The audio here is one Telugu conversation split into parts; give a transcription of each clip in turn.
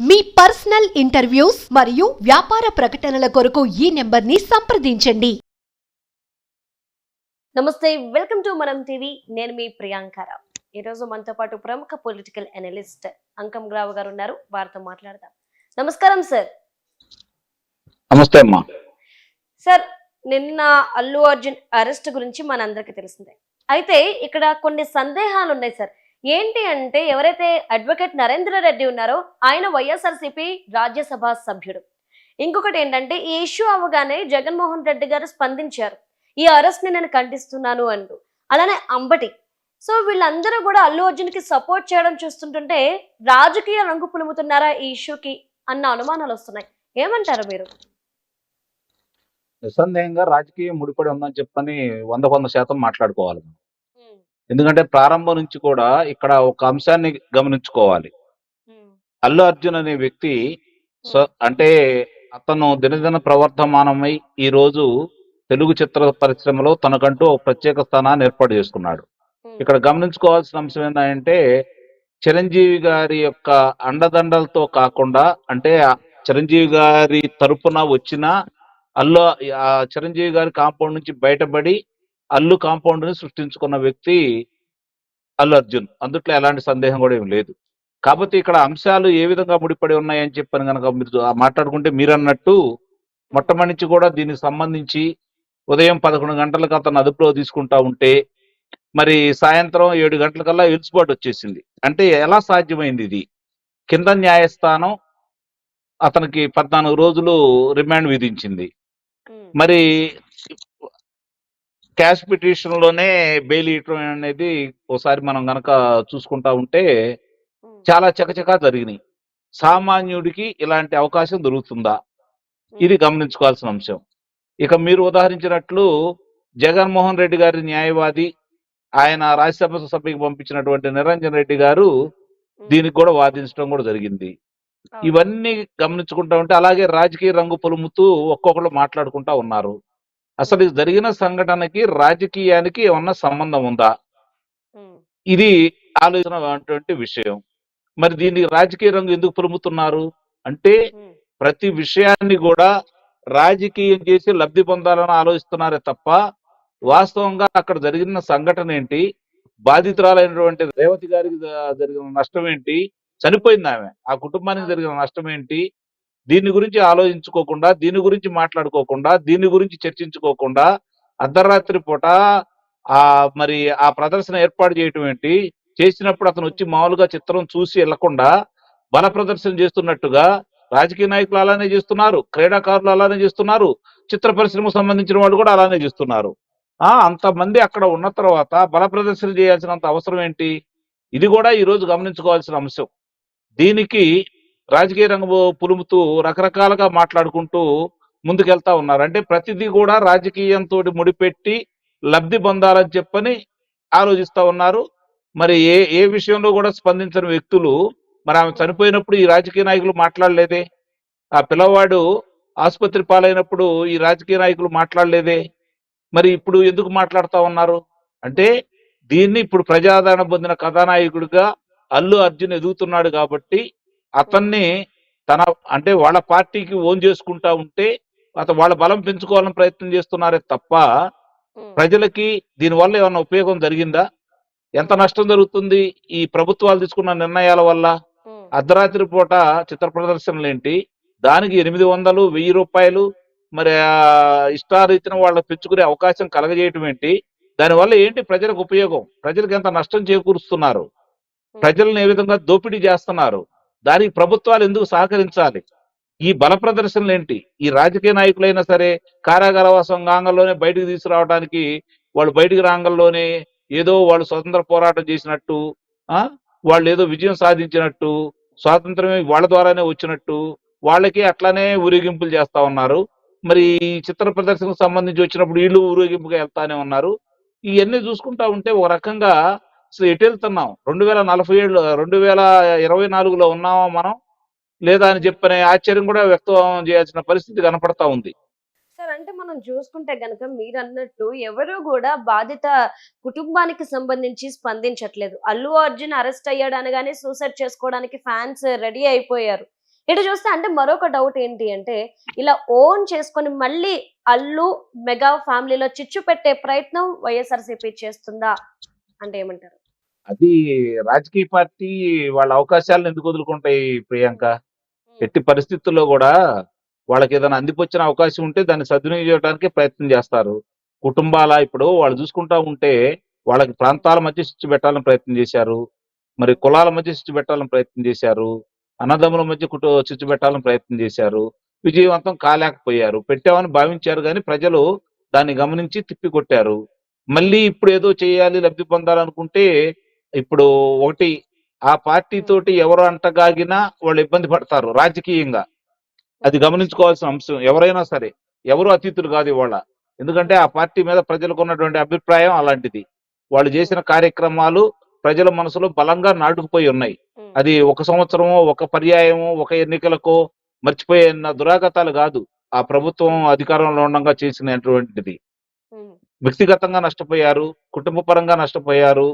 మీ పర్సనల్ ఇంటర్వ్యూస్ మరియు వ్యాపార ప్రకటనల కొరకు ఈ నెంబర్ని సంప్రదించండి. నమస్తే, వెల్కమ్ టు మనం టీవీ. నేను మీ ప్రియాంకారావు. ఈరోజు మనతో పాటు ప్రముఖ పొలిటికల్ అనలిస్ట్ అంకం రావు గారు ఉన్నారు. వారితో మాట్లాడదాం. నమస్కారం సార్. నమస్తే అమ్మా. సార్, నిన్న అల్లు అర్జున్ అరెస్ట్ గురించి మనందరికీ తెలిసిందే. అయితే ఇక్కడ కొన్ని సందేహాలు ఉన్నాయి సార్. ఏంటి అంటే, ఎవరైతే అడ్వకేట్ నరేంద్ర రెడ్డి ఉన్నారో ఆయన వైఎస్ఆర్సీపీ రాజ్యసభ సభ్యుడు. ఇంకొకటి ఏంటంటే, ఈ ఇష్యూ అవ్వగానే జగన్మోహన్ రెడ్డి గారు స్పందించారు, ఈ అరెస్ట్ ని నేను ఖండిస్తున్నాను అంటూ. అలానే అంబటి. సో వీళ్ళందరూ కూడా అల్లు అర్జున్ కి సపోర్ట్ చేయడం చూస్తుంటుంటే రాజకీయ రంగు పులుముతున్నారా ఈ ఇష్యూకి అన్న అనుమానాలు వస్తున్నాయి. ఏమంటారు మీరు? నిస్సందేహంగా రాజకీయం ముడిపడి ఉందని చెప్పని 100% మాట్లాడుకోవాలి. ఎందుకంటే ప్రారంభం నుంచి కూడా ఇక్కడ ఒక అంశాన్ని గమనించుకోవాలి. అల్లు అర్జున్ అనే వ్యక్తి అంటే అతను దినదిన ప్రవర్ధమానమై ఈ రోజు తెలుగు చిత్ర పరిశ్రమలో తనకంటూ ఒక ప్రత్యేక స్థానాన్ని ఏర్పాటు చేసుకున్నాడు. ఇక్కడ గమనించుకోవాల్సిన అంశం ఏంటంటే, చిరంజీవి గారి యొక్క అండదండలతో కాకుండా, అంటే చిరంజీవి గారి తరపున వచ్చిన అల్లు చిరంజీవి గారి కాంపౌండ్ నుంచి బయటపడి అల్లు కాంపౌండ్ ని సృష్టించుకున్న వ్యక్తి అల్లు అర్జున్. అందుట్లో ఎలాంటి సందేహం కూడా ఏం లేదు. కాబట్టి ఇక్కడ అంశాలు ఏ విధంగా ముడిపడి ఉన్నాయని చెప్పని కనుక మీరు మాట్లాడుకుంటే, మీరు అన్నట్టు మొట్టమొదటి నుంచి కూడా దీనికి సంబంధించి ఉదయం 11 గంటలకు అతను అదుపులో తీసుకుంటా ఉంటే, మరి సాయంత్రం 7 గంటలకల్లా ఎలుసుబాటు వచ్చేసింది. అంటే ఎలా సాధ్యమైంది ఇది? కింద న్యాయస్థానం అతనికి 14 రోజులు రిమాండ్ విధించింది. మరి క్యాష్ పిటిషన్ లోనే బెయిల్ ఇవ్వడం అనేది ఒకసారి మనం గనక చూసుకుంటా ఉంటే చాలా చకచకా జరిగినాయి. సామాన్యుడికి ఇలాంటి అవకాశం దొరుకుతుందా? ఇది గమనించుకోవాల్సిన అంశం. ఇక మీరు ఉదాహరించినట్లు జగన్మోహన్ రెడ్డి గారి న్యాయవాది, ఆయన రాజ్యసభ సభ్యుకి పంపించినటువంటి నిరంజన్ రెడ్డి గారు దీనికి కూడా వాదించడం కూడా జరిగింది. ఇవన్నీ గమనించుకుంటా ఉంటే, అలాగే రాజకీయ రంగు పొలుముతూ ఒక్కొక్కరు మాట్లాడుకుంటా ఉన్నారు. అసలు ఇది జరిగిన సంఘటనకి రాజకీయానికి ఏమన్నా సంబంధం ఉందా? ఇది ఆలోచన విషయం. మరి దీనికి రాజకీయ రంగు ఎందుకు పొలుముతున్నారు అంటే, ప్రతి విషయాన్ని కూడా రాజకీయం చేసి లబ్ధి పొందాలని ఆలోచిస్తున్నారే తప్ప, వాస్తవంగా అక్కడ జరిగిన సంఘటన ఏంటి, బాధితురాలైనటువంటి రేవతి గారికి జరిగిన నష్టం ఏంటి, చనిపోయింది ఆమె, ఆ కుటుంబానికి జరిగిన నష్టం ఏంటి, దీని గురించి ఆలోచించుకోకుండా, దీని గురించి మాట్లాడుకోకుండా, దీని గురించి చర్చించుకోకుండా అర్ధరాత్రి పూట మరి ఆ ప్రదర్శన ఏర్పాటు చేయటం ఏంటి, చేసినప్పుడు అతను వచ్చి మామూలుగా చిత్రం చూసి వెళ్లకుండా బల ప్రదర్శన చేస్తున్నట్టుగా రాజకీయ నాయకులు అలానే చేస్తున్నారు, క్రీడాకారులు అలానే చేస్తున్నారు, చిత్ర పరిశ్రమకు సంబంధించిన వాళ్ళు కూడా అలానే చేస్తున్నారు. అంతమంది అక్కడ ఉన్న తర్వాత బల ప్రదర్శన చేయాల్సినంత అవసరం ఏంటి? ఇది కూడా ఈ రోజు గమనించుకోవాల్సిన అంశం. దీనికి రాజకీయ రంగు పులుముతూ రకరకాలుగా మాట్లాడుకుంటూ ముందుకెళ్తా ఉన్నారు. అంటే ప్రతిదీ కూడా రాజకీయంతో ముడిపెట్టి లబ్ధి పొందాలని చెప్పని ఆలోచిస్తా ఉన్నారు. మరి ఏ ఏ విషయంలో కూడా స్పందించని వ్యక్తులు, మరి ఆమె చనిపోయినప్పుడు ఈ రాజకీయ నాయకులు మాట్లాడలేదే? ఆ పిల్లవాడు ఆసుపత్రి పాలైనప్పుడు ఈ రాజకీయ నాయకులు మాట్లాడలేదే? మరి ఇప్పుడు ఎందుకు మాట్లాడుతా ఉన్నారు అంటే, దీన్ని ఇప్పుడు ప్రజాదరణ పొందిన కథానాయకుడిగా అల్లు అర్జున్ ఎదుగుతున్నాడు కాబట్టి అతన్ని తన అంటే వాళ్ళ పార్టీకి ఓన్ చేసుకుంటా ఉంటే వాళ్ళ బలం పెంచుకోవాలని ప్రయత్నం చేస్తున్నారే తప్ప, ప్రజలకి దీనివల్ల ఏమన్నా ఉపయోగం జరిగిందా? ఎంత నష్టం జరుగుతుంది ఈ ప్రభుత్వాలు తీసుకున్న నిర్ణయాల వల్ల? అర్ధరాత్రి పూట చిత్ర ప్రదర్శనలు ఏంటి, దానికి 800, 1000 రూపాయలు మరి ఇష్టారీతిన వాళ్ళకి పెంచుకునే అవకాశం కలగజేయటం ఏంటి? దానివల్ల ఏంటి ప్రజలకు ఉపయోగం? ప్రజలకు ఎంత నష్టం చేకూరుస్తున్నారు? ప్రజలను ఏ విధంగా దోపిడీ చేస్తున్నారు? దానికి ప్రభుత్వాలు ఎందుకు సహకరించాలి? ఈ బల ప్రదర్శనలు ఏంటి? ఈ రాజకీయ నాయకులైనా సరే కారాగారవాసం ఆంగంలోనే బయటకు తీసుకురావడానికి, వాళ్ళు బయటికి రాంగంలోనే ఏదో వాళ్ళు స్వతంత్ర పోరాటం చేసినట్టు, వాళ్ళు ఏదో విజయం సాధించినట్టు, స్వాతంత్రమే వాళ్ళ ద్వారానే వచ్చినట్టు వాళ్ళకి అట్లానే ఊరేగింపులు చేస్తా ఉన్నారు. మరి చిత్ర ప్రదర్శనకు సంబంధించి వచ్చినప్పుడు వీళ్ళు ఊరేగింపుగా వెళ్తానే ఉన్నారు. ఇవన్నీ చూసుకుంటా ఉంటే ఒక రకంగా అసలు ఎటు వెళ్తున్నాం? 2047 2024లో ఉన్నామా మనం, లేదా అని చెప్పనే ఆశ్చర్యం కూడా వ్యక్తం చేయాల్సిన పరిస్థితి కనపడతా ఉంది. సార్, అంటే మనం చూసుకుంటే గనక మీరు అన్నట్టు ఎవరు కూడా బాధిత కుటుంబానికి సంబంధించి స్పందించట్లేదు. అల్లు అర్జున్ అరెస్ట్ అయ్యాడు అనగానే సూసైడ్ చేసుకోవడానికి ఫ్యాన్స్ రెడీ అయిపోయారు. ఇటు చూస్తే అంటే మరొక డౌట్ ఏంటి అంటే ఇలా ఓన్ చేసుకొని మళ్ళీ అల్లు మెగా ఫ్యామిలీలో చిచ్చు పెట్టే ప్రయత్నం వైఎస్ఆర్సీపీ చేస్తుందా అంటే ఏమంటారు? అది రాజకీయ పార్టీ వాళ్ళ అవకాశాలను ఎందుకు వదులుకుంటాయి ప్రియాంక? ఎట్టి పరిస్థితుల్లో కూడా వాళ్ళకి ఏదైనా అందిపుచ్చిన అవకాశం ఉంటే దాన్ని సద్వినియోగం చేయడానికి ప్రయత్నం చేస్తారు. కుటుంబాల ఇప్పుడు వాళ్ళు చూసుకుంటా ఉంటే వాళ్ళకి ప్రాంతాల మధ్య చిచ్చు పెట్టాలని ప్రయత్నం చేశారు. మరి కులాల మధ్య చిచ్చు పెట్టాలని ప్రయత్నం చేశారు. అన్నదమ్ముల మధ్య చిచ్చు పెట్టాలని ప్రయత్నం చేశారు. విజయవంతం కాలేకపోయారు. పెట్టామని భావించారు కానీ ప్రజలు దాన్ని గమనించి తిప్పికొట్టారు. మళ్ళీ ఇప్పుడు ఏదో చేయాలి, లబ్ధి పొందాలనుకుంటే ఇప్పుడు ఒకటి ఆ పార్టీ తోటి ఎవరు అంటగాగినా వాళ్ళు ఇబ్బంది పడతారు రాజకీయంగా. అది గమనించుకోవాల్సిన అంశం. ఎవరైనా సరే ఎవరు అతీతులు కాదు ఇవాళ. ఎందుకంటే ఆ పార్టీ మీద ప్రజలకు ఉన్నటువంటి అభిప్రాయం అలాంటిది. వాళ్ళు చేసిన కార్యక్రమాలు ప్రజల మనసులో బలంగా నాటుకుపోయి ఉన్నాయి. అది ఒక సంవత్సరమో, ఒక పర్యాయమో, ఒక ఎన్నికలకో మర్చిపోయిన దురాగతాలు కాదు. ఆ ప్రభుత్వం అధికారంలో ఉండగా చేసినటువంటిది. వ్యక్తిగతంగా నష్టపోయారు, కుటుంబ పరంగా నష్టపోయారు,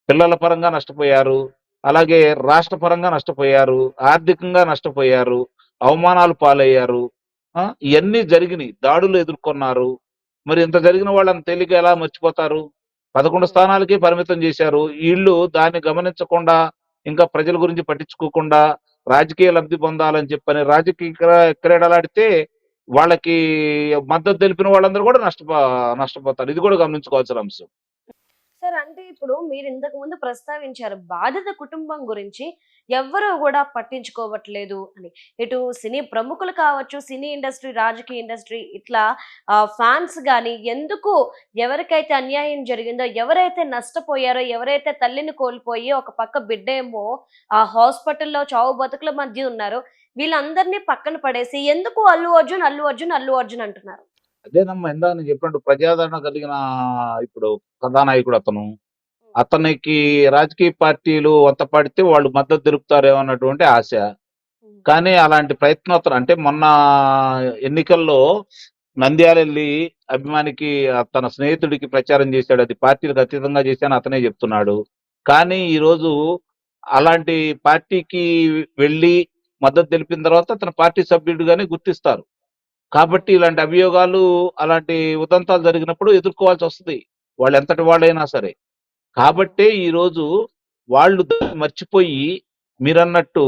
పిల్లల పరంగా నష్టపోయారు, అలాగే రాష్ట్ర పరంగా నష్టపోయారు, ఆర్థికంగా నష్టపోయారు, అవమానాలు పాలయ్యారు. ఇవన్నీ జరిగినాయి. దాడులు ఎదుర్కొన్నారు. మరి ఇంత జరిగిన వాళ్ళని తేలిక ఎలా మర్చిపోతారు? 11 స్థానాలకే పరిమితం చేశారు. వీళ్ళు దాన్ని గమనించకుండా, ఇంకా ప్రజల గురించి పట్టించుకోకుండా రాజకీయ లబ్ధి పొందాలని చెప్పని రాజకీయ క్రీడలాడితే వాళ్ళకి మద్దతు తెలిపిన వాళ్ళందరూ కూడా నష్టపోతారు. ఇది కూడా గమనించుకోవాల్సిన అంశం. సార్ అంటే ఇప్పుడు మీరు ఇంతకు ముందు ప్రస్తావించారు బాధిత కుటుంబం గురించి ఎవ్వరూ కూడా పట్టించుకోవట్లేదు అని. ఇటు సినీ ప్రముఖులు కావచ్చు, సినీ ఇండస్ట్రీ, రాజకీయ ఇండస్ట్రీ ఇట్లా ఫ్యాన్స్ కానీ ఎందుకు ఎవరికైతే అన్యాయం జరిగిందో, ఎవరైతే నష్టపోయారో, ఎవరైతే తల్లిని కోల్పోయి ఒక పక్క బిడ్డ ఏమో ఆ హాస్పిటల్లో చావు బతుకుల మధ్య ఉన్నారో వీళ్ళందరినీ పక్కన పడేసి ఎందుకు అల్లు అర్జున్ అల్లు అర్జున్ అల్లు అర్జున్ అంటున్నారు? అదేనమ్మా ఇందాక నేను చెప్పినట్టు ప్రజాదరణ కలిగిన ఇప్పుడు కథానాయకుడు అతను. అతనికి రాజకీయ పార్టీలు వంత పడితే వాళ్ళు మద్దతు తెలుపుతారేమో అన్నటువంటి ఆశ. కానీ అలాంటి ప్రయత్నం అతను అంటే మొన్న ఎన్నికల్లో నంద్యాల వెళ్ళి అభిమానికి తన స్నేహితుడికి ప్రచారం చేశాడు. అది పార్టీలకు అతీతంగా చేశాను అతనే చెప్తున్నాడు. కానీ ఈరోజు అలాంటి పార్టీకి వెళ్ళి మద్దతు తెలిపిన తర్వాత అతను పార్టీ సభ్యుడిగానే గుర్తిస్తారు. కాబట్టి ఇలాంటి అభియోగాలు, అలాంటి ఉదంతాలు జరిగినప్పుడు ఎదుర్కోవాల్సి వస్తుంది. వాళ్ళు ఎంతటి వాళ్ళైనా సరే. కాబట్టే ఈరోజు వాళ్ళు దాన్ని మర్చిపోయి మీరన్నట్టు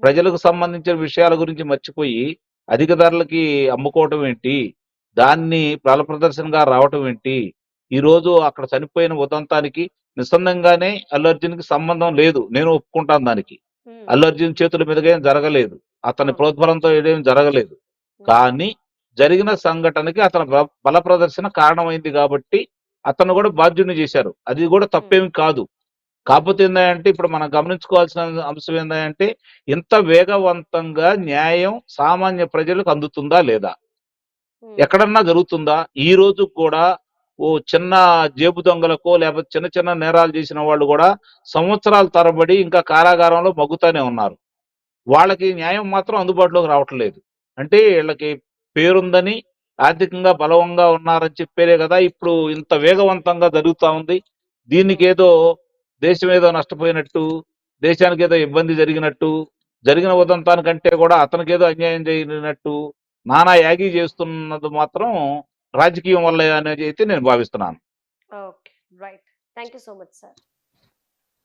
ప్రజలకు సంబంధించిన విషయాల గురించి మర్చిపోయి అధిక ధరలకి అమ్ముకోవటం ఏంటి, దాన్ని బల ప్రదర్శనగా రావటం ఏంటి, ఈరోజు అక్కడ చనిపోయిన ఉదంతానికి నిస్సందంగానే అల్లు అర్జున్కి సంబంధం లేదు. నేను ఒప్పుకుంటాను దానికి. అల్లు అర్జున్ చేతుల మీదుగా ఏం జరగలేదు, అతని ప్రోద్బలంతో ఏదేం జరగలేదు. కానీ జరిగిన సంఘటనకి అతని బల ప్రదర్శన కారణమైంది కాబట్టి అతను కూడా బాధ్యుని చేశారు. అది కూడా తప్పేమి కాదు. కాకపోతే ఏంటంటే ఇప్పుడు మనం గమనించుకోవాల్సిన అంశం ఏంటంటే ఇంత వేగవంతంగా న్యాయం సామాన్య ప్రజలకు అందుతుందా లేదా, ఎక్కడన్నా జరుగుతుందా? ఈ రోజు కూడా ఓ చిన్న జేబు దొంగలకో లేకపోతే చిన్న చిన్న నేరాలు చేసిన వాళ్ళు కూడా సంవత్సరాల తరబడి ఇంకా కారాగారంలో మగ్గుతానే ఉన్నారు. వాళ్ళకి న్యాయం మాత్రం అందుబాటులోకి రావట్లేదు. అంటే వీళ్ళకి పేరుందని, ఆర్థికంగా బలవంగా ఉన్నారని చెప్పేరే కదా ఇప్పుడు ఇంత వేగవంతంగా జరుగుతా ఉంది. దీనికి ఏదో దేశం ఏదో నష్టపోయినట్టు, దేశానికి ఏదో ఇబ్బంది జరిగినట్టు, జరిగిన ఉదంతానికంటే కూడా అతనికి ఏదో అన్యాయం జరిగినట్టు నానా యాగి చేస్తున్నది మాత్రం రాజకీయం వల్ల అనేది అయితే నేను భావిస్తున్నాను. Okay, right. Thank you so much sir.